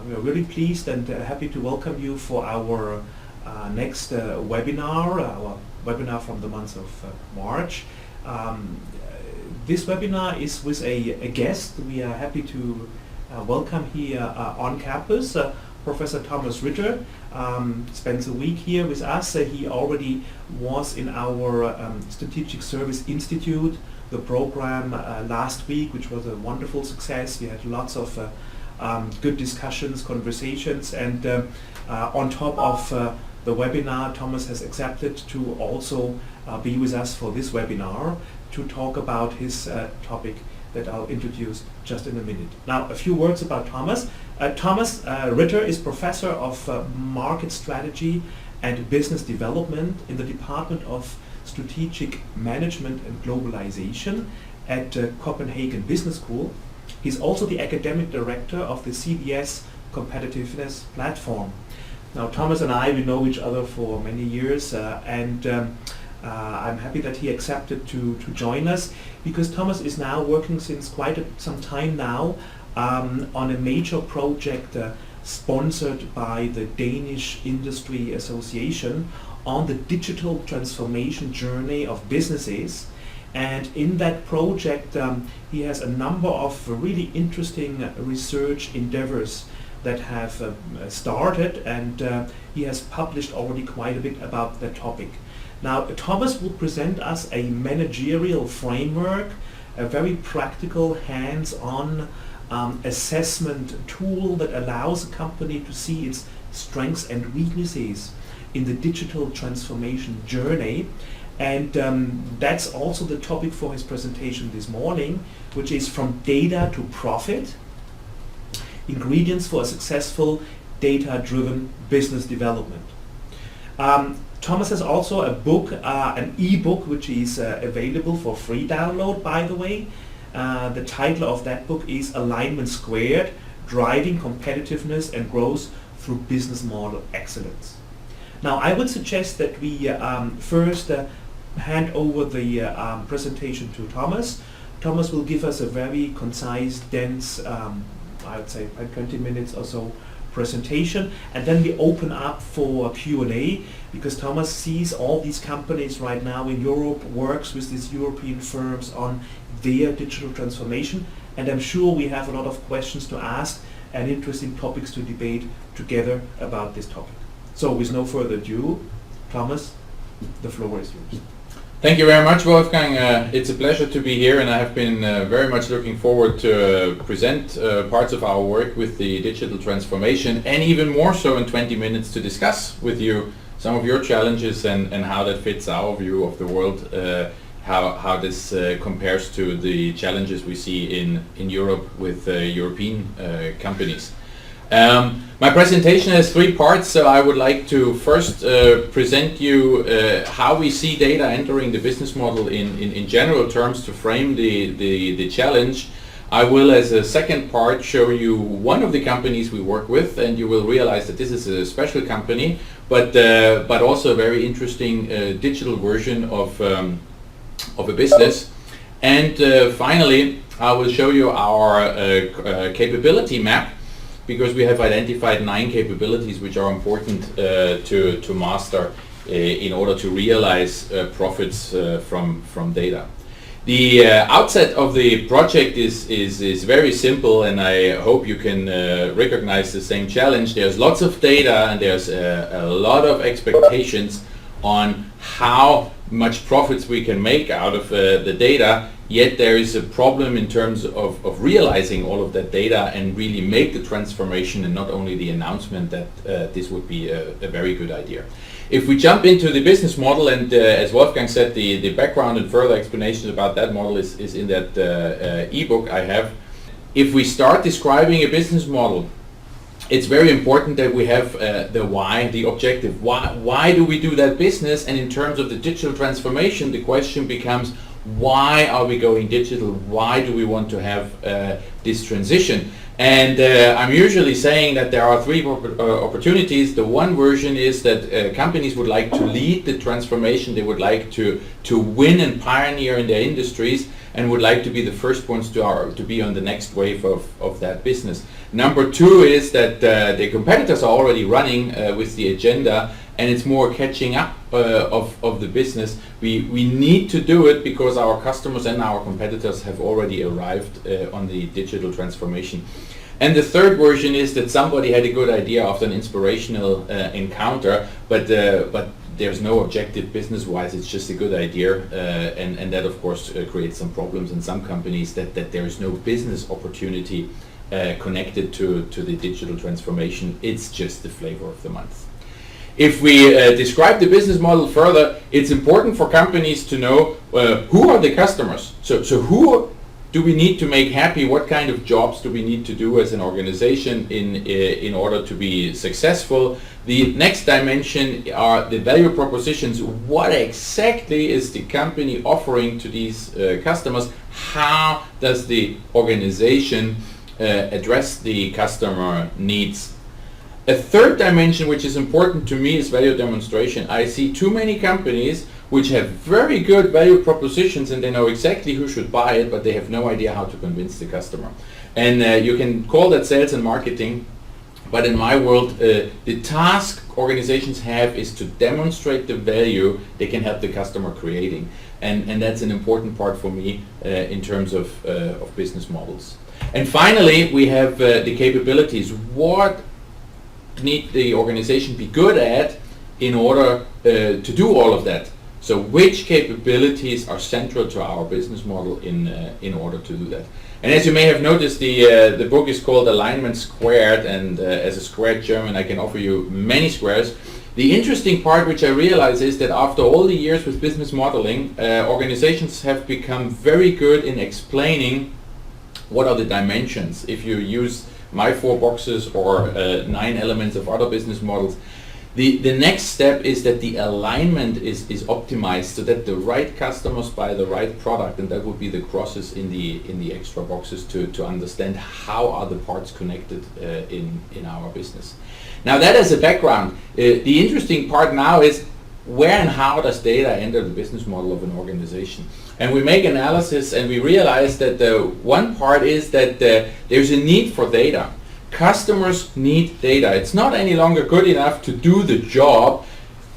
We are really pleased and happy to welcome you for our next webinar, our webinar from the month of March. This webinar is with a guest. We are happy to welcome here on campus Professor Thomas Ritter. Spends a week here with us. He already was in our Strategic Service Institute, the program last week, which was a wonderful success. We had lots of good discussions, conversations, and on top of the webinar, Thomas has accepted to also be with us for this webinar to talk about his topic that I'll introduce just in a minute. Now, a few words about Thomas. Thomas Ritter is Professor of Market Strategy and Business Development in the Department of Strategic Management and Globalization at Copenhagen Business School. He's also the Academic Director of the CBS Competitiveness platform. Now, Thomas and I, we know each other for many years, and I'm happy that he accepted to join us, because Thomas is now working since quite some time now on a major project sponsored by the Danish Industry Association on the digital transformation journey of businesses. And in that project he has a number of really interesting research endeavors that have started, and he has published already quite a bit about that topic. Now, Thomas will present us a managerial framework, a very practical, hands-on assessment tool that allows a company to see its strengths and weaknesses in the digital transformation journey. And that's also the topic for his presentation this morning, which is From Data to Profit, Ingredients for a Successful Data-Driven Business Development. Thomas has also a book, an e-book, which is available for free download, by the way. The title of that book is Alignment Squared, Driving Competitiveness and Growth Through Business Model Excellence. Now, I would suggest that we first hand over the presentation to Thomas. Thomas will give us a very concise, dense, I would say 20 minutes or so presentation, and then we open up for Q&A, because Thomas sees all these companies right now in Europe, works with these European firms on their digital transformation, and I'm sure we have a lot of questions to ask and interesting topics to debate together about this topic. So with no further ado, Thomas, the floor is yours. Thank you very much, Wolfgang. It's a pleasure to be here, and I have been very much looking forward to present parts of our work with the digital transformation, and even more so in 20 minutes to discuss with you some of your challenges and how that fits our view of the world, how this compares to the challenges we see in Europe with European companies. My presentation has three parts, so I would like to first present you how we see data entering the business model in general terms to frame the challenge. I will, as a second part, show you one of the companies we work with, and you will realize that this is a special company, but also a very interesting digital version of a business. And finally, I will show you our capability map, because we have identified 9 capabilities which are important to master in order to realize profits from data. The outset of the project is very simple, and I hope you can recognize the same challenge. There's lots of data, and there's a lot of expectations on how much profits we can make out of the data. Yet there is a problem in terms of realizing all of that data and really make the transformation, and not only the announcement that this would be a very good idea. If we jump into the business model, and as Wolfgang said, the background and further explanations about that model is in that ebook I have. If we start describing a business model, it's very important that we have the why, the objective. Why do we do that business? And in terms of the digital transformation, the question becomes, why are we going digital? Why do we want to have this transition? And I'm usually saying that there are three opportunities. The one version is that companies would like to lead the transformation. They would like to win and pioneer in their industries, and would like to be the first ones to be on the next wave of that business. Number two is that the competitors are already running with the agenda, and it's more catching up of the business. We need to do it because our customers and our competitors have already arrived on the digital transformation. And the third version is that somebody had a good idea after an inspirational encounter, but there's no objective business-wise. It's just a good idea, and that of course creates some problems in some companies that there is no business opportunity connected to the digital transformation. It's just the flavor of the month. If we describe the business model further, it's important for companies to know who are the customers. So who do we need to make happy? What kind of jobs do we need to do as an organization in order to be successful? The next dimension are the value propositions. What exactly is the company offering to these customers? How does the organization address the customer needs? A third dimension which is important to me is value demonstration. I see too many companies which have very good value propositions and they know exactly who should buy it, but they have no idea how to convince the customer. And you can call that sales and marketing, but in my world, the task organizations have is to demonstrate the value they can help the customer creating. And that's an important part for me in terms of business models. And finally, we have the capabilities. What need the organization be good at in order to do all of that? So which capabilities are central to our business model in order to do that? And as you may have noticed, the book is called Alignment Squared, and as a squared German I can offer you many squares. The interesting part which I realize is that after all the years with business modeling, organizations have become very good in explaining what are the dimensions. If you use my 4 boxes or 9 elements of other business models, the next step is that the alignment is optimized so that the right customers buy the right product, and that would be the crosses in the extra boxes to understand how are the parts connected in our business. Now that as a background, the interesting part now is where and how does data enter the business model of an organization? And we make analysis and we realize that one part is that there's a need for data. Customers need data. It's not any longer good enough to do the job.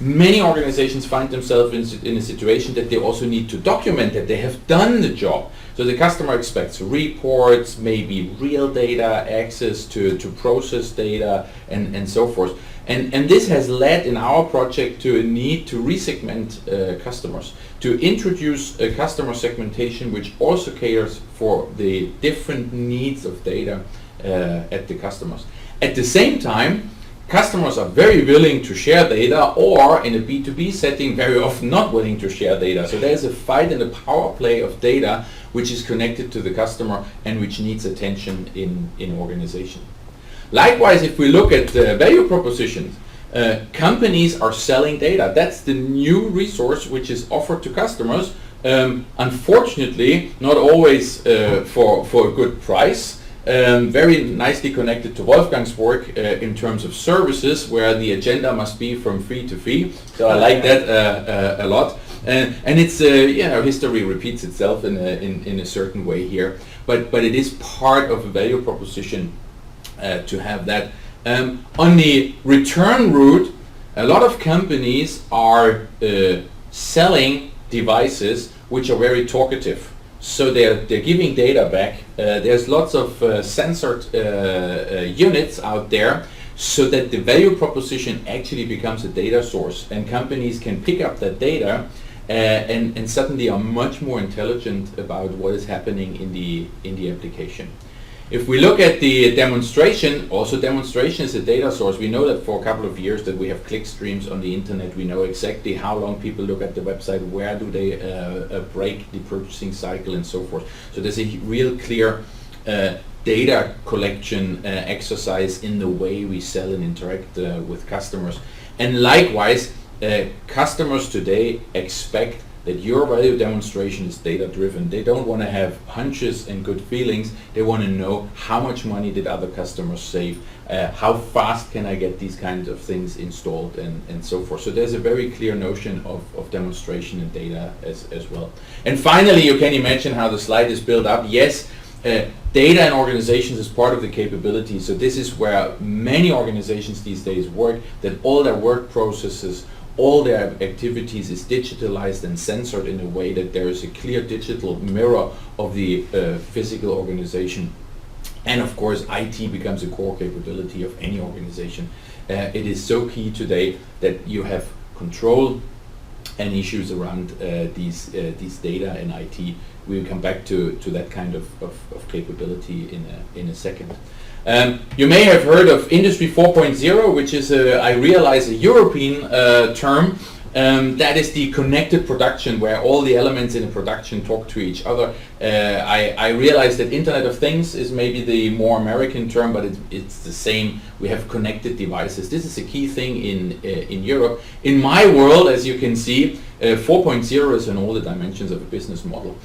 Many organizations find themselves in a situation that they also need to document that they have done the job. So the customer expects reports, maybe real data, access to process data, and so forth. And this has led in our project to a need to resegment customers, to introduce a customer segmentation which also caters for the different needs of data at the customers. At the same time, customers are very willing to share data, or in a B2B setting, very often not willing to share data. So there's a fight and a power play of data which is connected to the customer and which needs attention in organization. Likewise, if we look at value propositions, companies are selling data. That's the new resource which is offered to customers. Unfortunately, not always for a good price. Very nicely connected to Wolfgang's work in terms of services, where the agenda must be from free to fee. So I like that a lot. And it's history repeats itself in a certain way here. But it is part of a value proposition to have that. On the return route, a lot of companies are selling devices which are very talkative. So they're giving data back. There's lots of censored units out there, so that the value proposition actually becomes a data source, and companies can pick up that data and suddenly are much more intelligent about what is happening in the application. If we look at the demonstration, also demonstration is a data source. We know that for a couple of years that we have click streams on the internet. We know exactly how long people look at the website, where do they break the purchasing cycle, and so forth. So there's a real clear data collection exercise in the way we sell and interact with customers. And likewise, customers today expect that your value demonstration is data driven. They don't want to have hunches and good feelings. They want to know how much money did other customers save, how fast can I get these kinds of things installed, and so forth. So there's a very clear notion of demonstration and data as well. And finally, you can imagine how the slide is built up. Yes, Data in organizations is part of the capability, so this is where many organizations these days work, that all their work processes, all their activities is digitalized and censored in a way that there is a clear digital mirror of the physical organization. And of course, IT becomes a core capability of any organization. It is so key today that you have control and issues around these data in IT. We'll come back to that kind of capability in a second. You may have heard of Industry 4.0, which is, I realize, a European term. That is the connected production, where all the elements in a production talk to each other. I realize that Internet of Things is maybe the more American term, but it's the same. We have connected devices. This is a key thing in Europe. In my world, as you can see, 4.0 is in all the dimensions of a business model.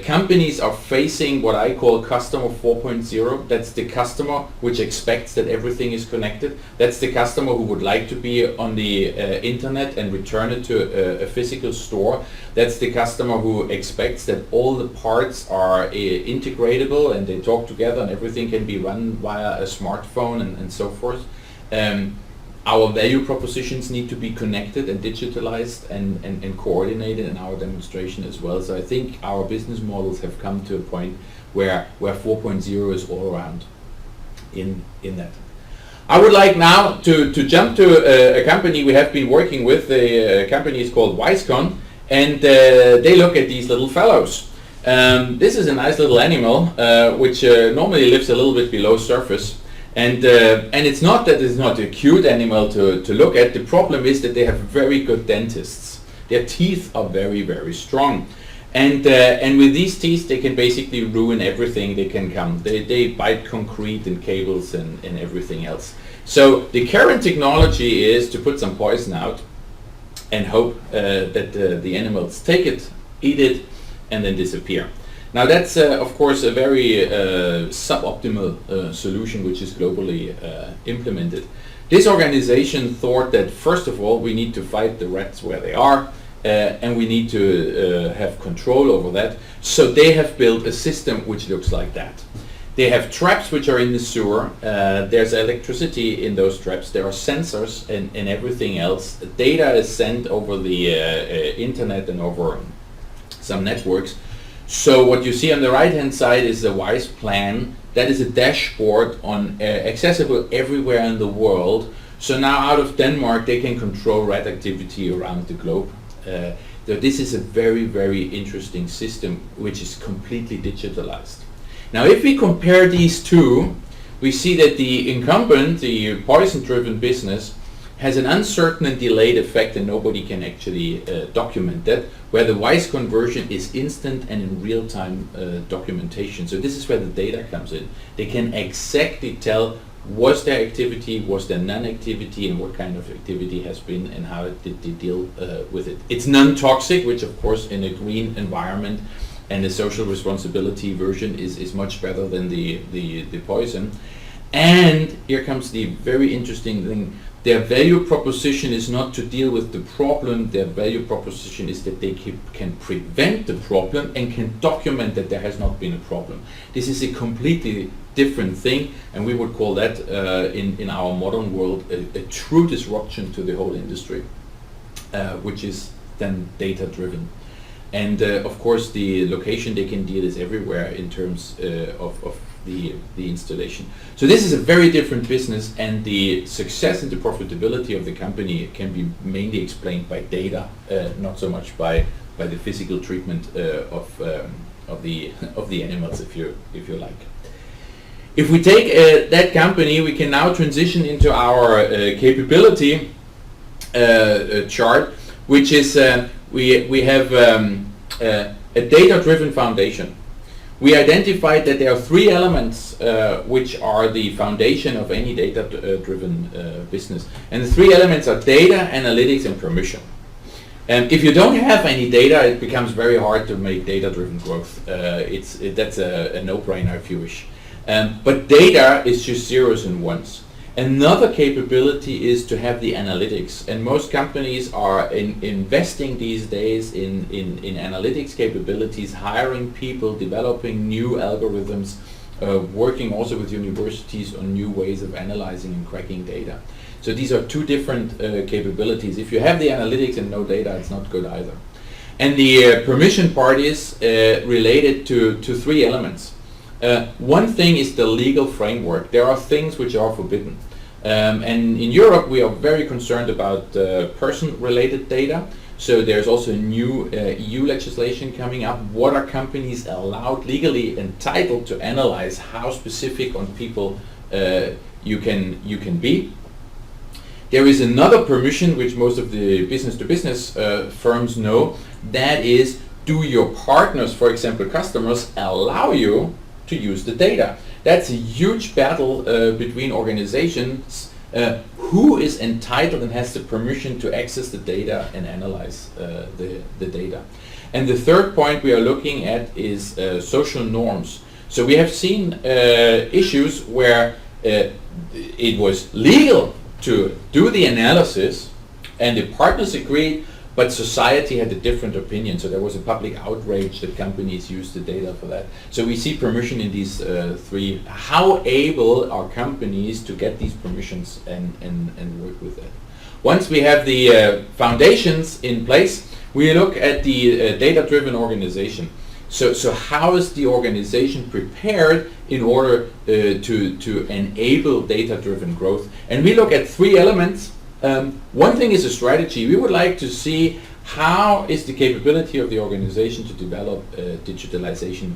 Companies are facing what I call customer 4.0. That's the customer which expects that everything is connected. That's the customer who would like to be on the internet and return it to a physical store. That's the customer who expects that all the parts are integratable and they talk together and everything can be run via a smartphone and so forth. Our value propositions need to be connected and digitalized and coordinated in our demonstration as well. So I think our business models have come to a point where 4.0 is all around in that. I would like now to jump to a company we have been working with. The company is called Wisecon, and they look at these little fellows. This is a nice little animal which normally lives a little bit below surface. And it's not that it's not a cute animal to look at. The problem is that they have very good dentists. Their teeth are very, very strong. And with these teeth, they can basically ruin everything they can come. They bite concrete and cables and everything else. So the current technology is to put some poison out and hope that the animals take it, eat it, and then disappear. Now that's of course a very suboptimal solution which is globally implemented. This organization thought that first of all we need to fight the rats where they are and we need to have control over that. So they have built a system which looks like that. They have traps which are in the sewer. There's electricity in those traps. There are sensors and everything else. Data is sent over the internet and over some networks. So what you see on the right hand side is the WISE plan. That is a dashboard on accessible everywhere in the world. So now out of Denmark they can control rat activity around the globe. So this is a very, very interesting system which is completely digitalized. Now if we compare these two, we see that the incumbent, the poison-driven business, has an uncertain and delayed effect and nobody can actually document that, where the WISE conversion is instant and in real-time documentation. So this is where the data comes in. They can exactly tell was there activity, was there non-activity, and what kind of activity has been and how did they deal with it. It's non-toxic, which of course in a green environment and the social responsibility version is much better than the poison. And here comes the very interesting thing. Their value proposition is not to deal with the problem. Their value proposition is that they can prevent the problem and can document that there has not been a problem. This is a completely different thing, and we would call that in our modern world a true disruption to the whole industry, which is then data-driven. And of course the location they can deal is everywhere in terms of the installation. So this is a very different business, and the success and the profitability of the company can be mainly explained by data, not so much by the physical treatment of the animals, if you like. If we take that company, we can now transition into our capability chart, which is we have a data-driven foundation. We identified that there are three elements which are the foundation of any data-driven business. And the three elements are data, analytics, and permission. And if you don't have any data, it becomes very hard to make data-driven growth. That's a no-brainer if you wish. But data is just zeros and ones. Another capability is to have the analytics, and most companies are investing these days in analytics capabilities, hiring people, developing new algorithms, working also with universities on new ways of analyzing and cracking data. So these are two different capabilities. If you have the analytics and no data, it's not good either. And the permission part is related to three elements. One thing is the legal framework. There are things which are forbidden. And in Europe, we are very concerned about person-related data. So there's also new EU legislation coming up. What are companies allowed, legally entitled to analyze? How specific on people you can be? There is another permission which most of the business-to-business firms know. That is, do your partners, for example customers, allow you to use the data? That's a huge battle between organizations. Who is entitled and has the permission to access the data and analyze the data? And the third point we are looking at is social norms. So we have seen issues where it was legal to do the analysis and the partners agreed, but society had a different opinion. So there was a public outrage that companies used the data for that. So we see permission in these three. How able are companies to get these permissions and work with that? Once we have the foundations in place, we look at the data-driven organization. So how is the organization prepared in order to enable data-driven growth? And we look at three elements. One thing is a strategy. We would like to see how is the capability of the organization to develop a digitalization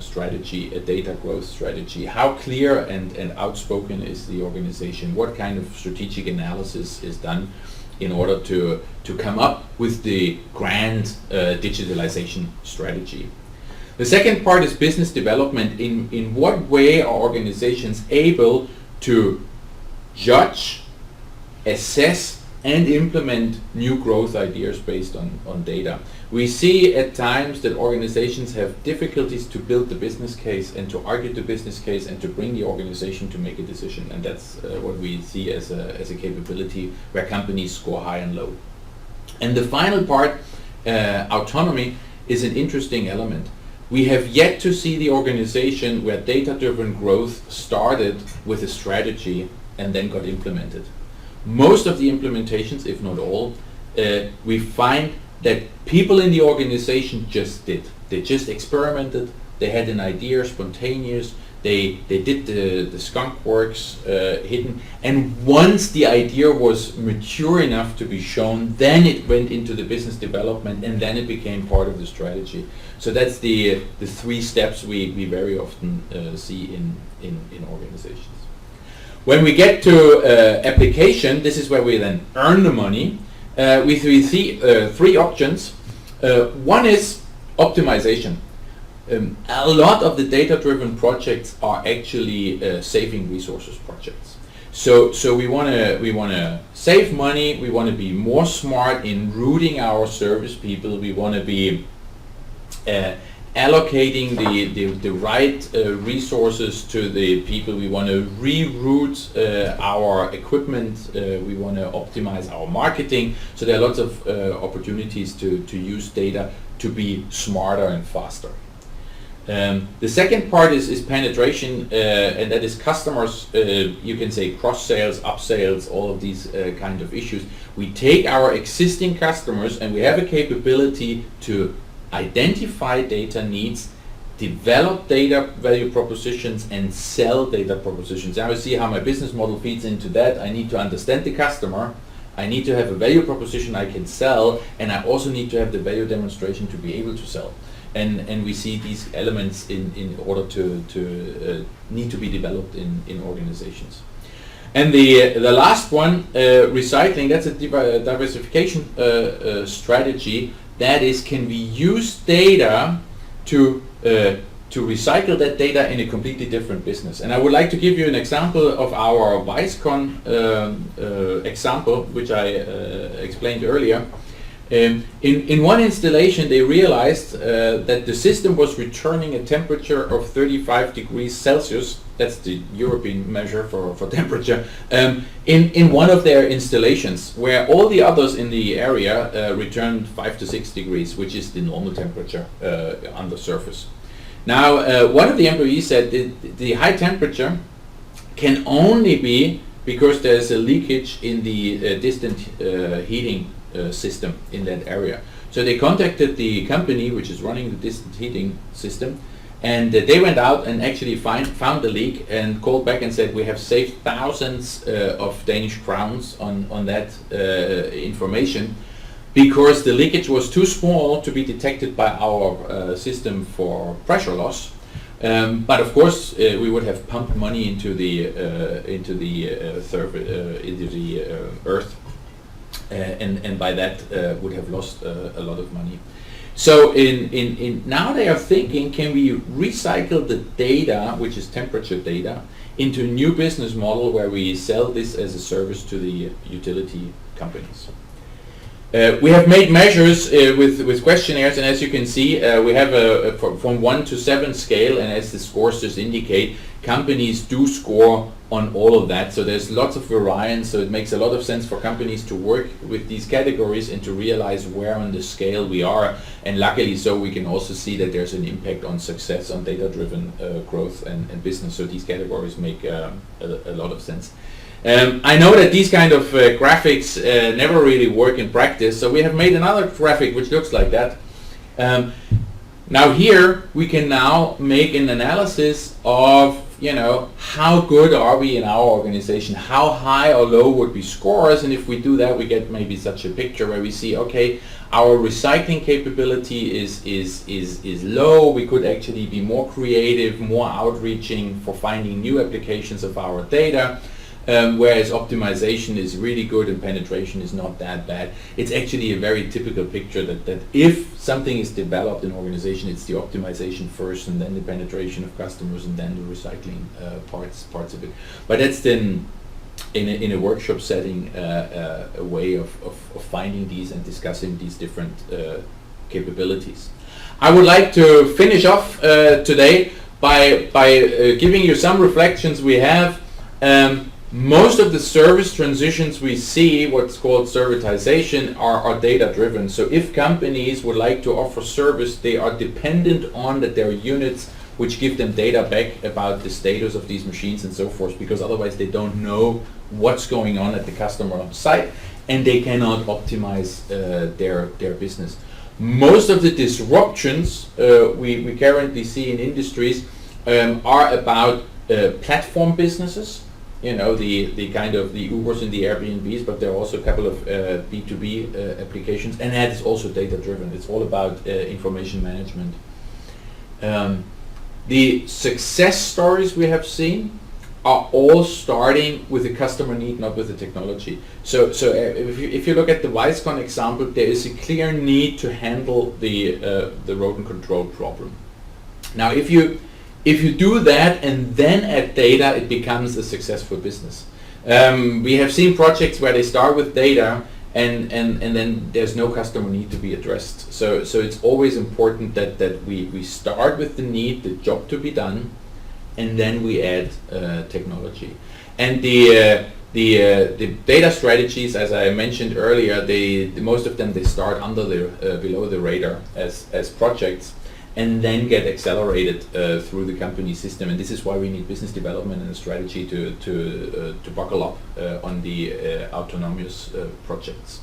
strategy, a data growth strategy. How clear and outspoken is the organization? What kind of strategic analysis is done in order to come up with the grand digitalization strategy? The second part is business development. In what way are organizations able to judge, assess and implement new growth ideas based on data? We see at times that organizations have difficulties to build the business case and to argue the business case and to bring the organization to make a decision, and that's what we see as a capability where companies score high and low. And the final part, autonomy, is an interesting element. We have yet to see the organization where data-driven growth started with a strategy and then got implemented. Most of the implementations, if not all, we find that people in the organization just did. They just experimented. They had an idea, spontaneous. They did the skunk works hidden. And once the idea was mature enough to be shown, then it went into the business development and then it became part of the strategy. So that's the three steps we very often see in organizations. When we get to application, this is where we then earn the money. We see three options. One is optimization. A lot of the data-driven projects are actually saving resources projects. So we want to save money. We want to be more smart in routing our service people. We want to be allocating the right resources to the people. We want to reroute our equipment. We want to optimize our marketing. So there are lots of opportunities to use data to be smarter and faster. The second part is penetration, and that is customers, you can say cross-sales, up-sales, all of these kind of issues. We take our existing customers and we have a capability to identify data needs, develop data value propositions and sell data propositions. Now I see how my business model feeds into that. I need to understand the customer. I need to have a value proposition I can sell, and I also need to have the value demonstration to be able to sell. And we see these elements in order to need to be developed in organizations. And the last one, recycling, that's a diversification strategy. That is, can we use data to recycle that data in a completely different business? And I would like to give you an example of our Vicecon example, which I explained earlier. In one installation, they realized that the system was returning a temperature of 35 degrees Celsius. that's the European measure for temperature, in one of their installations, where all the others in the area returned 5 to 6 degrees, which is the normal temperature on the surface. Now, one of the employees said the high temperature can only be because there's a leakage in the distant heating system in that area. So they contacted the company which is running the distant heating system, and they went out and actually found the leak and called back and said, we have saved thousands of Danish crowns on that information, because the leakage was too small to be detected by our system for pressure loss. But of course, we would have pumped money into the earth, and by that would have lost a lot of money. So in now they are thinking, can we recycle the data, which is temperature data, into a new business model where we sell this as a service to the utility companies. We have made measures with questionnaires, and as you can see, we have a from 1 to 7 scale, and as the scores just indicate, companies do score on all of that. So there's lots of variance, so it makes a lot of sense for companies to work with these categories and to realize where on the scale we are. And luckily so we can also see that there's an impact on success, on data-driven growth and business. So these categories make a lot of sense. I know that these kind of graphics never really work in practice, so we have made another graphic which looks like that. Now here we can now make an analysis of, you know, how good are we in our organization, how high or low would be scores, and if we do that we get maybe such a picture where we see, okay, our recycling capability is low, we could actually be more creative, more outreaching for finding new applications of our data. Whereas optimization is really good and penetration is not that bad. It's actually a very typical picture that if something is developed in an organization, it's the optimization first, and then the penetration of customers, and then the recycling parts of it. But that's then in a workshop setting a way of finding these and discussing these different capabilities. I would like to finish off today by giving you some reflections we have. Most of the service transitions we see, what's called servitization, are data-driven. So if companies would like to offer service, they are dependent on that there are units which give them data back about the status of these machines and so forth, because otherwise they don't know what's going on at the customer site, and they cannot optimize their business. Most of the disruptions we currently see in industries are about platform businesses. You know, the kind of the Ubers and the Airbnbs, but there are also a couple of B2B applications, and that is also data-driven. It's all about information management. The success stories we have seen are all starting with the customer need, not with the technology. So if you look at the Weiscon example, there is a clear need to handle the rodent control problem. Now, if you do that and then add data, it becomes a successful business. We have seen projects where they start with data and then there's no customer need to be addressed. So it's always important that we start with the need, the job to be done, and then we add technology. And the data strategies, as I mentioned earlier, most of them they start under below the radar as projects, and then get accelerated through the company system. And this is why we need business development and a strategy to buckle up on the autonomous projects.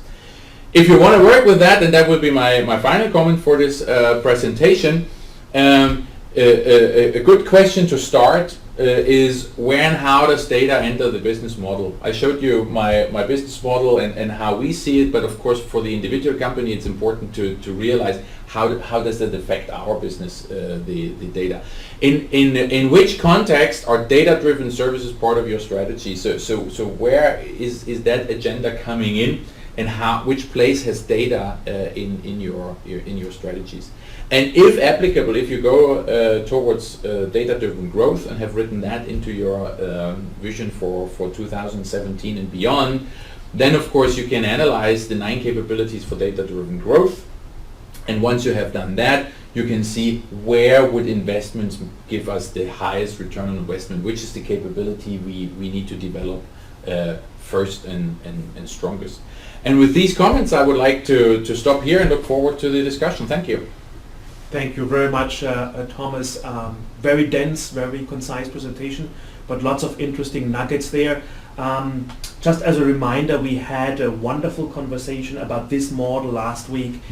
If you want to work with that, and that will be my final comment for this presentation, a good question to start is where and how does data enter the business model? I showed you my business model and how we see it, but of course for the individual company it's important to realize how does that affect our business, the data. In which context are data-driven services part of your strategy? So where is that agenda coming in, and which place has data in your strategies? And if applicable, if you go towards data-driven growth and have written that into your vision for 2017 and beyond, then of course you can analyze the 9 capabilities for data-driven growth. And once you have done that, you can see where would investments give us the highest return on investment, which is the capability we need to develop first and strongest. And with these comments, I would like to stop here and look forward to the discussion. Thank you. Thank you very much, Thomas. Very dense, very concise presentation, but lots of interesting nuggets there. Just as a reminder, we had a wonderful conversation about this model last week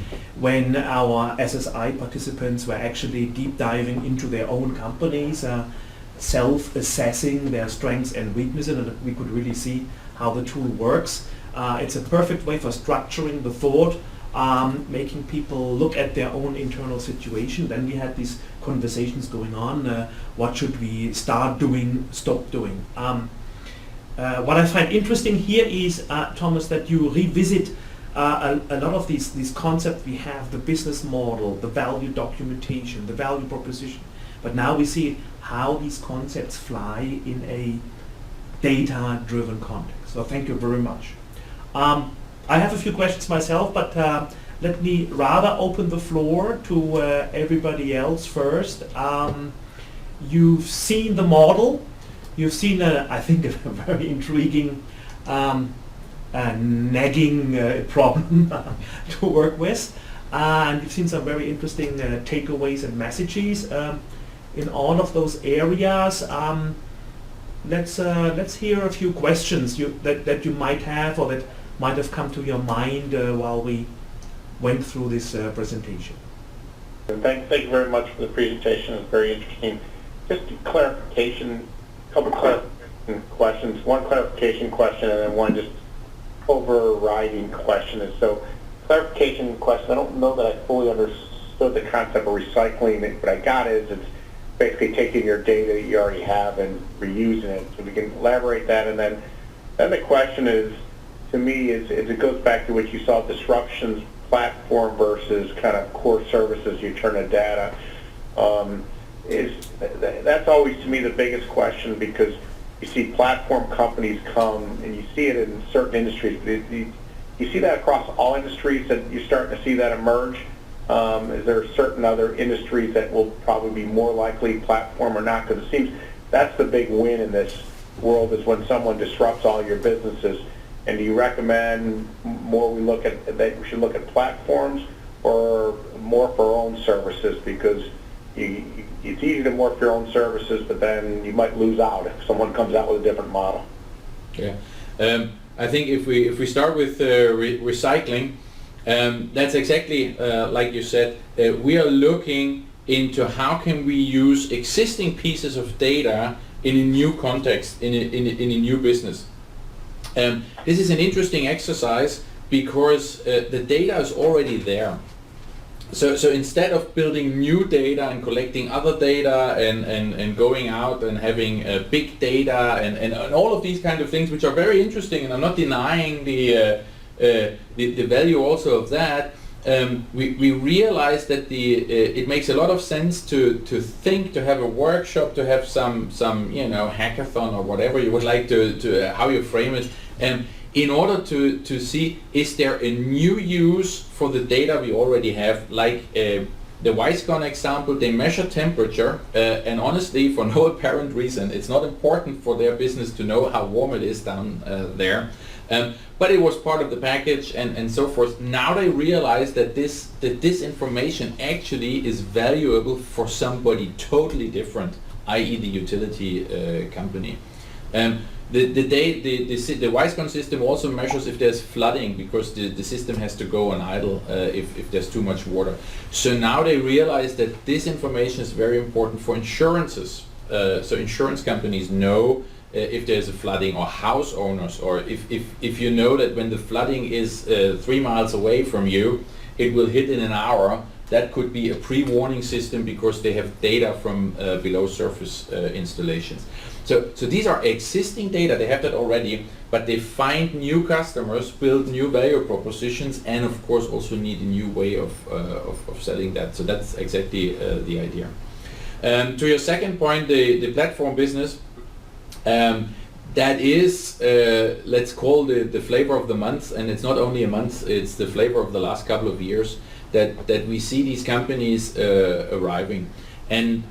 when our SSI participants were actually deep diving into their own companies, self-assessing their strengths and weaknesses, and we could really see how the tool works. It's a perfect way for structuring the thought, making people look at their own internal situation. Then we had these conversations going on. What should we start doing, stop doing? What I find interesting here is, Thomas, that you revisit a lot of these concepts we have, the business model, the value documentation, the value proposition. But now we see how these concepts fly in a data-driven context. So thank you very much. I have a few questions myself, but let me rather open the floor to everybody else first. You've seen the model. You've seen, I think, a very intriguing, nagging problem to work with. And you've seen some very interesting takeaways and messages in all of those areas. Let's hear a few questions that you might have or that might have come to your mind while we went through this presentation. Thank you very much for the presentation. It was very interesting. Just a clarification, a couple clarification questions. One clarification question and then one just overriding question. And so, clarification question, I don't know that I fully understood the concept of recycling. What I got is it's basically taking your data that you already have and reusing it. So we can elaborate that. And then the question is, to me, is it goes back to what you saw, disruptions, platform versus kind of core services you turn to data. That's always, to me, the biggest question, because you see platform companies come, and you see it in certain industries. You see that across all industries, that you're starting to see that emerge. Is there certain other industries that will probably be more likely platform or not? Because it seems that's the big win in this world, is when someone disrupts all your businesses. And do you recommend more that we should look at platforms or more for our own services? Because it's easy to morph your own services, but then you might lose out if someone comes out with a different model. Yeah, I think if we start with recycling, that's exactly like you said. We are looking into how can we use existing pieces of data in a new context, in a new business. This is an interesting exercise because the data is already there. So instead of building new data and collecting other data and going out and having big data and all of these kind of things, which are very interesting, and I'm not denying the value also of that, we realize that it makes a lot of sense to think, to have a workshop, to have some hackathon or whatever you would like to how you frame it, in order to see, is there a new use for the data we already have, like the Weiscon example. They measure temperature, and honestly, for no apparent reason. It's not important for their business to know how warm it is down there. But it was part of the package and so forth. Now they realize that this information actually is valuable for somebody totally different, i.e. the utility company. The Weiscon system also measures if there's flooding, because the system has to go on idle if there's too much water. So now they realize that this information is very important for insurances. So insurance companies know if there's a flooding, or house owners, or if you know that when the flooding is 3 miles away from you, it will hit in an hour. That could be a pre-warning system because they have data from below surface installations. So these are existing data, they have that already, but they find new customers, build new value propositions, and of course also need a new way of selling that. So that's exactly the idea. To your second point, the platform business, that is, let's call the flavor of the month, and it's not only a month, it's the flavor of the last couple of years. that we see these companies arriving, and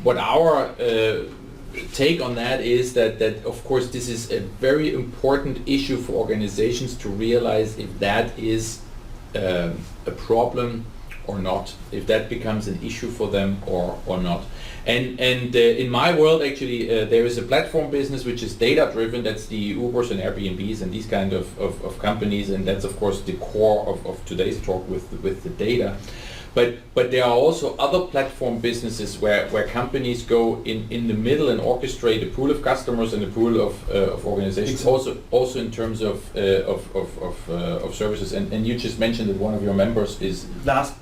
what our take on that is that of course this is a very important issue for organizations to realize if that is a problem or not, if that becomes an issue for them or not. And in my world, actually, there is a platform business which is data-driven. That's the Ubers and Airbnbs and these kind of companies, and that's of course the core of today's talk with the data. But there are also other platform businesses where companies go in the middle and orchestrate a pool of customers and a pool of organizations. Exactly. Also in terms of services. And you just mentioned that one of your members is last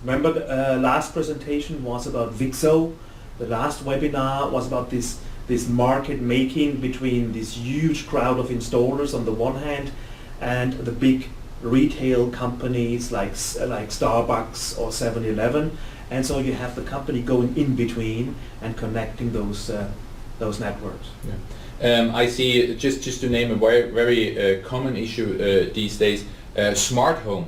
presentation was about Vixo. The last webinar was about this market making between this huge crowd of installers on the one hand and the big retail companies like Starbucks or 7-Eleven, and so you have the company going in between and connecting those networks. Yeah. I see, just to name a very common issue these days, smart home.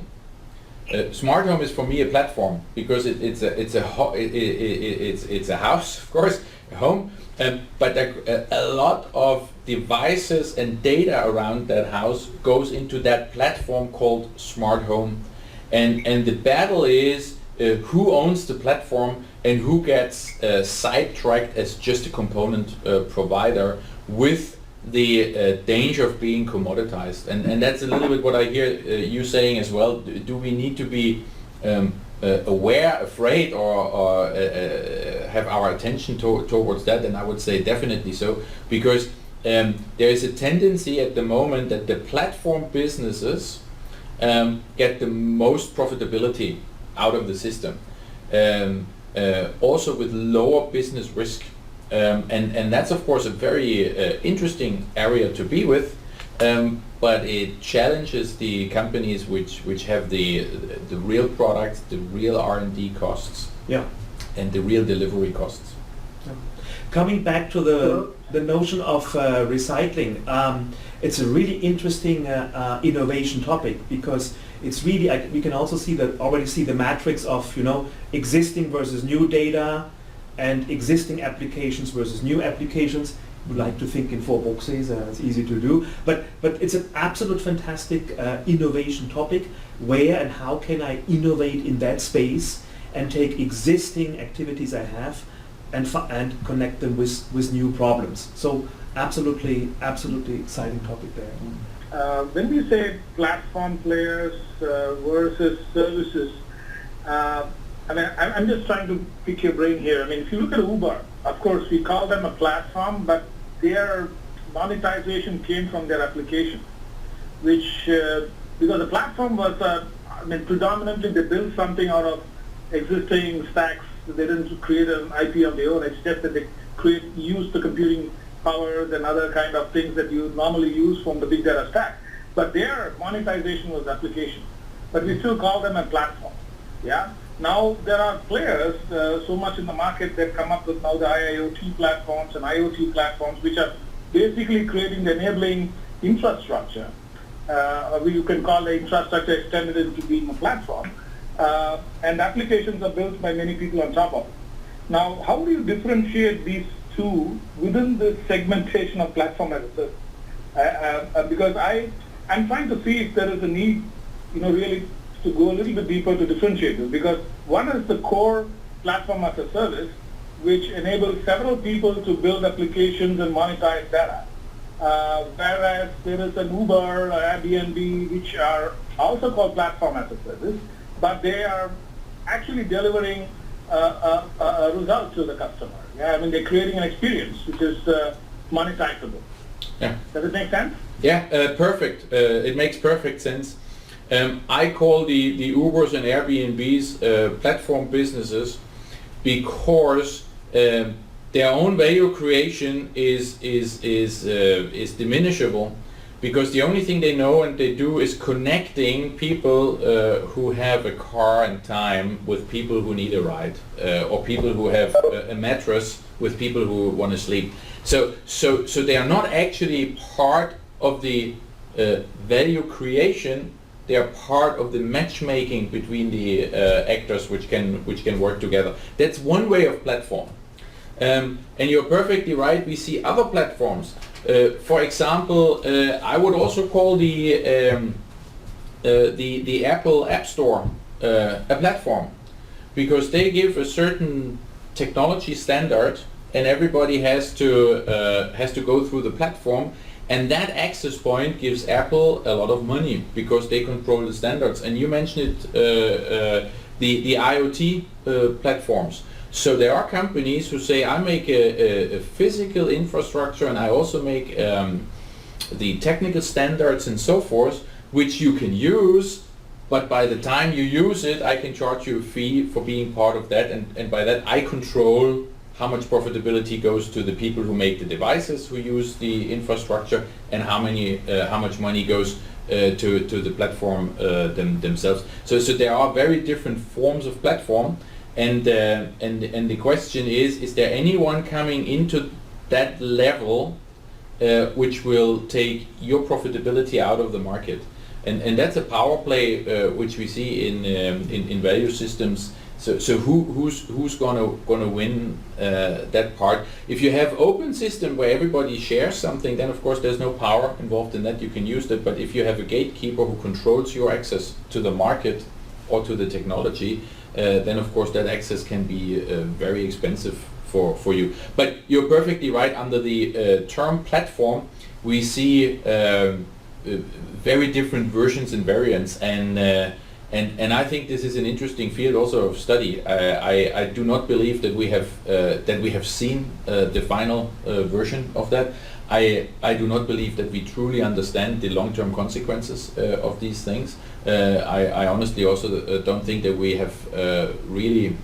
Smart home is for me a platform because it's a house, of course, a home, but a lot of devices and data around that house goes into that platform called smart home, and the battle is who owns the platform and who gets sidetracked as just a component provider, with the danger of being commoditized, and that's a little bit what I hear you saying as well. Do we need to be aware, afraid, or have our attention towards that? And I would say definitely so, because there is a tendency at the moment that the platform businesses get the most profitability out of the system, also with lower business risk. And that's of course a very interesting area to be with, but it challenges the companies which have the real products, the real R&D costs, Yeah. and the real delivery costs. Coming back to the notion of recycling, it's a really interesting innovation topic, because it's really, we can also already see the matrix of existing versus new data, and existing applications versus new applications. We like to think in 4 boxes, it's easy to do, but it's an absolute fantastic innovation topic. Where and how can I innovate in that space and take existing activities I have and connect them with new problems? So absolutely exciting topic there. When we say platform players versus services, I'm just trying to pick your brain here. I mean, if you look at Uber, of course, we call them a platform, but their monetization came from their application, which, because the platform was, predominantly they built something out of existing stacks. They didn't create an IP on their own. It's just that they use the computing powers and other kind of things that you normally use from the big data stack. But their monetization was application. But we still call them a platform. Yeah. Now there are players so much in the market that come up with now the IoT platforms and IoT platforms, which are basically creating the enabling infrastructure. You can call the infrastructure extended into being a platform, and applications are built by many people on top of it. Now, how do you differentiate these two within the segmentation of platform as a service? Because I'm trying to see if there is a need, really to go a little bit deeper to differentiate this, because one is the core platform as a service, which enables several people to build applications and monetize data. Whereas there is an Uber or Airbnb, which are also called platform as a service, but they are actually delivering a result to the customer. Yeah, I mean, they're creating an experience which is monetizable. Yeah. Does it make sense? Yeah, perfect. It makes perfect sense. I call the Ubers and Airbnbs platform businesses because their own value creation is diminishable, because the only thing they know and they do is connecting people who have a car and time with people who need a ride, or people who have a mattress with people who want to sleep. So they are not actually part of the value creation They are part of the matchmaking between the actors which can work together. That's one way of platform. And you're perfectly right. We see other platforms. For example, I would also call the Apple App Store a platform, because they give a certain technology standard, and everybody has to go through the platform. And that access point gives Apple a lot of money because they control the standards. And you mentioned it, the IoT platforms. So there are companies who say, I make a physical infrastructure and I also make the technical standards and so forth, which you can use, but by the time you use it, I can charge you a fee for being part of that. And by that, I control how much profitability goes to the people who make the devices, who use the infrastructure, and how much money goes to the platform themselves. So there are very different forms of platform, and the question is there anyone coming into that level which will take your profitability out of the market? And that's a power play which we see in value systems. So who's gonna win that part? If you have open system where everybody shares something, then of course there's no power involved in that. You can use that. But if you have a gatekeeper who controls your access to the market or to the technology, then of course that access can be very expensive for you. But you're perfectly right. Under the term platform, we see very different versions and variants, and I think this is an interesting field also of study. I do not believe that we have seen the final version of that. I do not believe that we truly understand the long-term consequences of these things. I honestly also don't think that we have really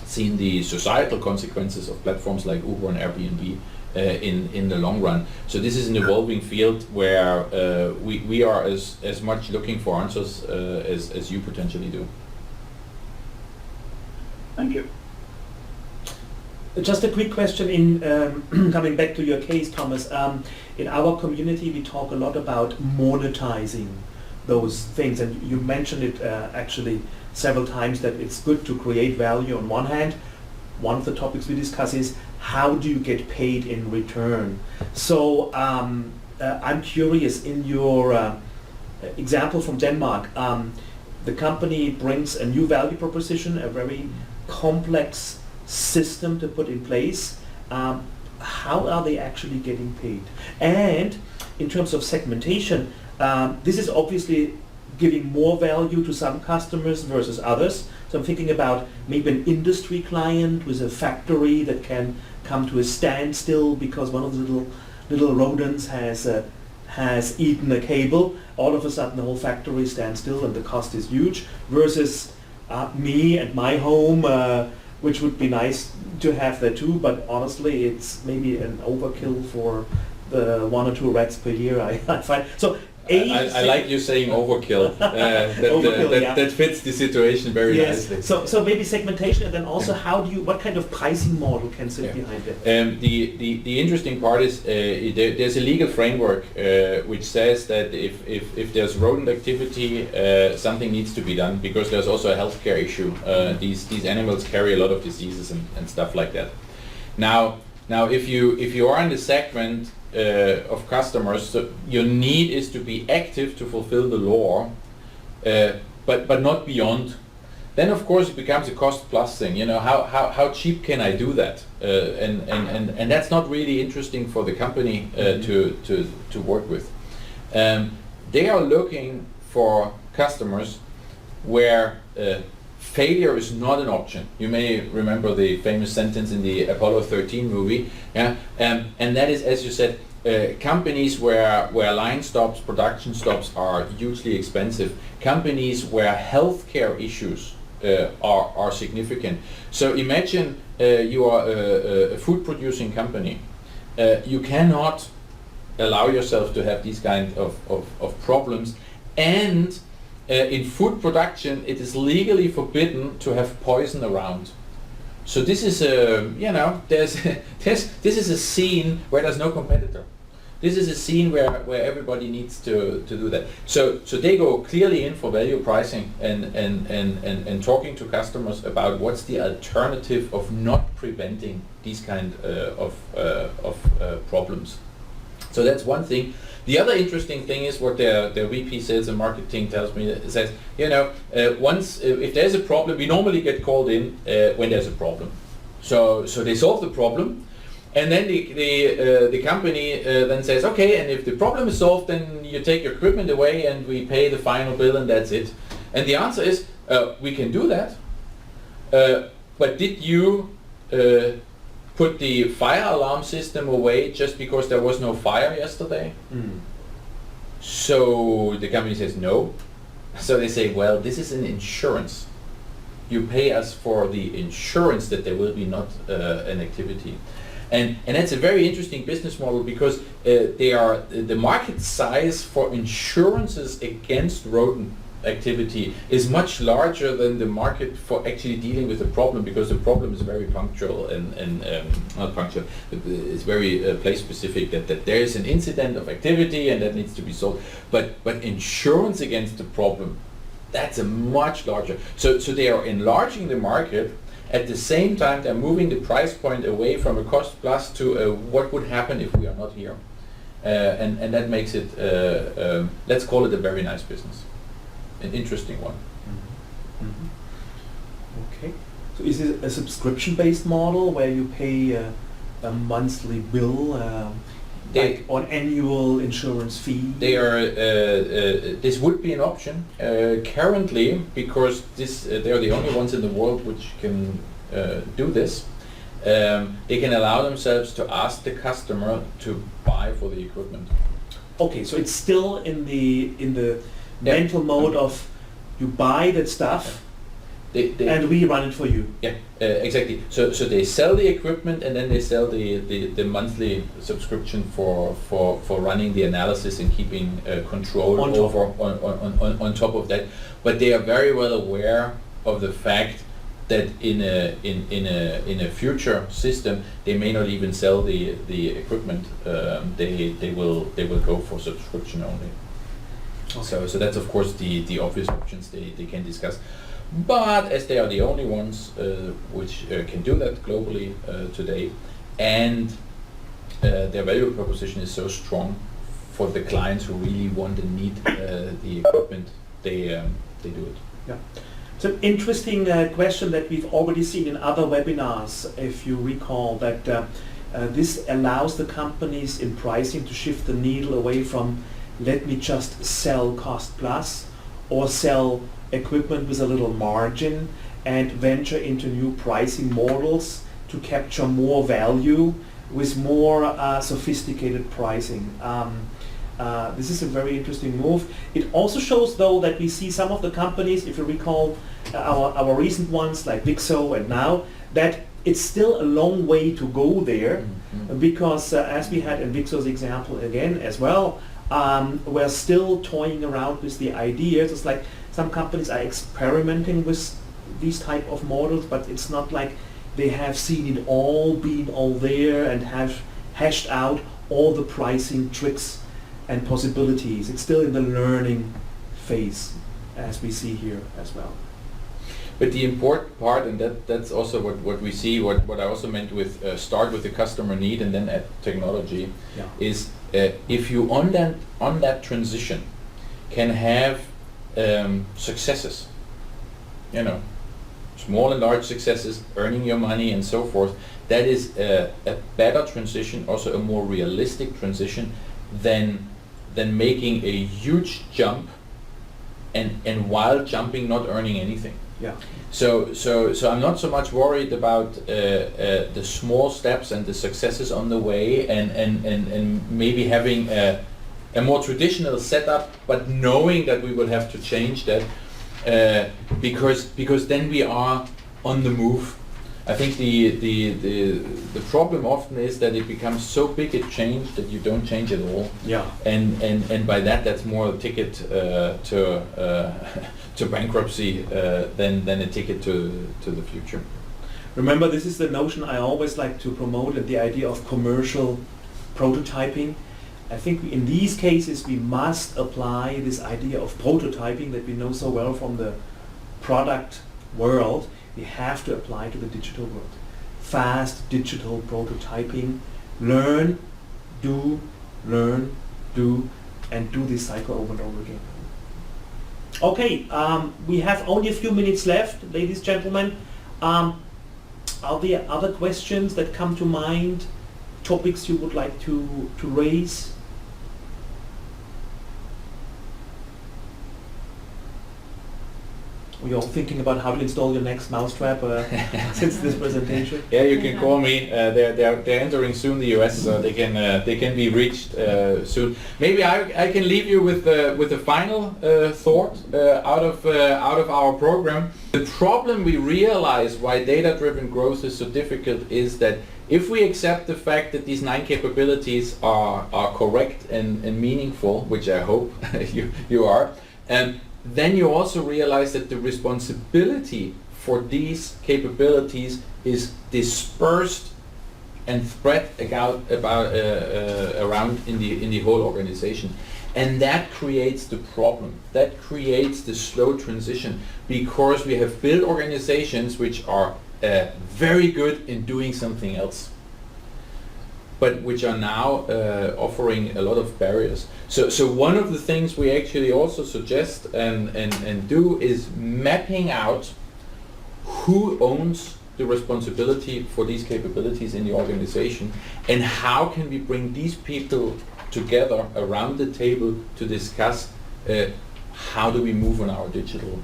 seen the societal consequences of platforms like Uber and Airbnb in the long run. So this is an evolving field where we are as much looking for answers as you potentially do. Thank you. Just a quick question in coming back to your case, Thomas. In our community, we talk a lot about monetizing those things, and you mentioned it actually several times, that it's good to create value on one hand. One of the topics we discuss is how do you get paid in return. So I'm curious, in your example from Denmark, the company brings a new value proposition, a very complex system to put in place. How are they actually getting paid? And in terms of segmentation, this is obviously giving more value to some customers versus others. So I'm thinking about maybe an industry client with a factory that can come to a standstill because one of the little rodents has eaten a cable. All of a sudden the whole factory stands still and the cost is huge, versus me and my home, which would be nice to have that too, but honestly it's maybe an overkill for the 1 or 2 rats per year I find. So I like you saying overkill. That fits the situation very nicely. So maybe segmentation, and then also what kind of pricing model can sit behind it? The interesting part is there's a legal framework which says that if there's rodent activity, something needs to be done, because there's also a healthcare issue. These animals carry a lot of diseases and stuff like that. Now if you are in the segment of customers, so your need is to be active to fulfill the law, but not beyond. Then of course it becomes a cost plus thing. You know, how cheap can I do that? And that's not really interesting for the company to work with. They are looking for customers where failure is not an option. You may remember the famous sentence in the Apollo 13 movie, and that is, as you said, companies where line stops, production stops are hugely expensive. Companies where healthcare issues are significant. So imagine you are a food producing company. You cannot allow yourself to have these kind of problems, and in food production it is legally forbidden to have poison around. So this is this is a scene where there's no competitor. this is a scene where everybody needs to do that. So they go clearly in for value pricing and talking to customers about what's the alternative of not preventing these kind of problems. So that's one thing. The other interesting thing is what their VP sales and marketing tells me. It says, once if there's a problem, we normally get called in when there's a problem. So they solve the problem, and then the company then says, okay, and if the problem is solved, then you take your equipment away and we pay the final bill and that's it. And the answer is, we can do that, but did you put the fire alarm system away just because there was no fire yesterday? So the company says no. So they say, well, this is an insurance. You pay us for the insurance that there will be not an activity. And that's a very interesting business model, because the market size for insurances against rodent activity is much larger than the market for actually dealing with the problem, because the problem is very punctual and not punctual, it's very place specific, that there is an incident of activity and that needs to be solved. But insurance against the problem, that's a much larger. So they are enlarging the market. At the same time, they're moving the price point away from a cost plus to what would happen if we are not here. And that makes it, let's call it a very nice business. An interesting one. Okay. So is it a subscription-based model where you pay a monthly bill, like on annual insurance fee? They are. This would be an option currently, because they are the only ones in the world which can do this. They can allow themselves to ask the customer to buy for the equipment. Okay, so it's still in the mental mode of you buy that stuff and we run it for you. Yeah, exactly. So they sell the equipment and then they sell the monthly subscription for running the analysis and keeping control on top of that. But they are very well aware of the fact that in a future system they may not even sell the equipment. They will go for subscription only. Okay. So that's of course the obvious options they can discuss. But as they are the only ones which can do that globally today, and their value proposition is so strong for the clients who really want and need the equipment, they do it. Yeah. It's an interesting question that we've already seen in other webinars, if you recall, that this allows the companies in pricing to shift the needle away from let me just sell cost plus or sell equipment with a little margin and venture into new pricing models to capture more value with more sophisticated pricing. This is a very interesting move. It also shows, though, that we see some of the companies, if you recall our recent ones like Vixo and now, that it's still a long way to go there, because as we had in Vixo's example again as well, we're still toying around with the ideas. It's like some companies are experimenting with these type of models, but it's not like they have seen it all, been all there, and have hashed out all the pricing tricks and possibilities. It's still in the learning phase, as we see here as well. But the important part, and that's also what we see, what I also meant with start with the customer need and then add technology, is if you on that transition can have successes, small and large successes, earning your money and so forth, that is a better transition, also a more realistic transition than making a huge jump and while jumping not earning anything. Yeah. So I'm not so much worried about the small steps and the successes on the way, and maybe having a more traditional setup, but knowing that we will have to change that because then we are on the move. I think the problem often is that it becomes so big a change that you don't change at all. Yeah. And by that's more a ticket to bankruptcy than a ticket to the future. Remember, this is the notion I always like to promote, and the idea of commercial prototyping. I think in these cases we must apply this idea of prototyping that we know so well from the product world. We have to apply to the digital world. Fast digital prototyping, learn, do, and do this cycle over and over again. Okay, we have only a few minutes left, ladies and gentlemen. Are there other questions that come to mind, topics you would like to raise? We're all thinking about how to install your next mousetrap since this presentation. Yeah, you can call me. They're entering soon the US, so they can be reached soon. Maybe I can leave you with a final thought out of our program. The problem we realize why data-driven growth is so difficult is that if we accept the fact that these 9 capabilities are correct and meaningful, which I hope you are, then you also realize that the responsibility for these capabilities is dispersed and spread around in the whole organization. And that creates the problem. That creates the slow transition, because we have built organizations which are very good in doing something else, but which are now offering a lot of barriers. So one of the things we actually also suggest and do is mapping out who owns the responsibility for these capabilities in the organization, and how can we bring these people together around the table to discuss how do we move on our digital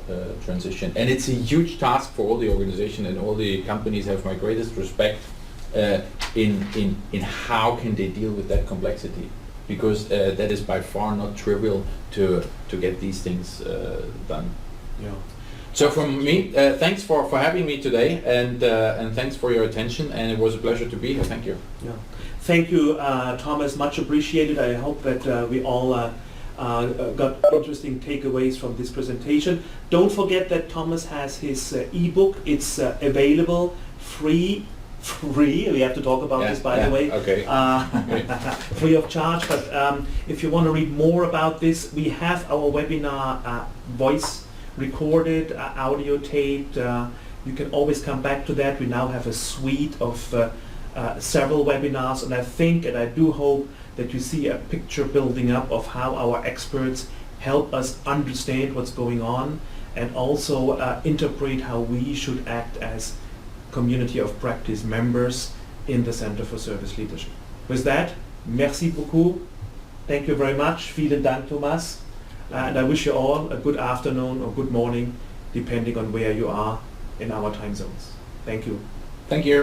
transition. And it's a huge task for all the organization, and all the companies have my greatest respect in how can they deal with that complexity, because that is by far not trivial to get these things done. Yeah. So from me, thanks for having me today, and thanks for your attention, and it was a pleasure to be here. Thank you. Yeah. Thank you, Thomas. Much appreciated. I hope that we all got interesting takeaways from this presentation. Don't forget that Thomas has his ebook. It's available free. We have to talk about this, by the way. Okay. Free of charge. But if you want to read more about this, we have our webinar voice recorded, audio taped. You can always come back to that. We now have a suite of several webinars, and I think, and I do hope, that you see a picture building up of how our experts help us understand what's going on, and also interpret how we should act as community of practice members in the Center for Service Leadership. With that, merci beaucoup. Thank you very much. Vielen Dank, Thomas. And I wish you all a good afternoon or good morning, depending on where you are in our time zones. Thank you. Thank you.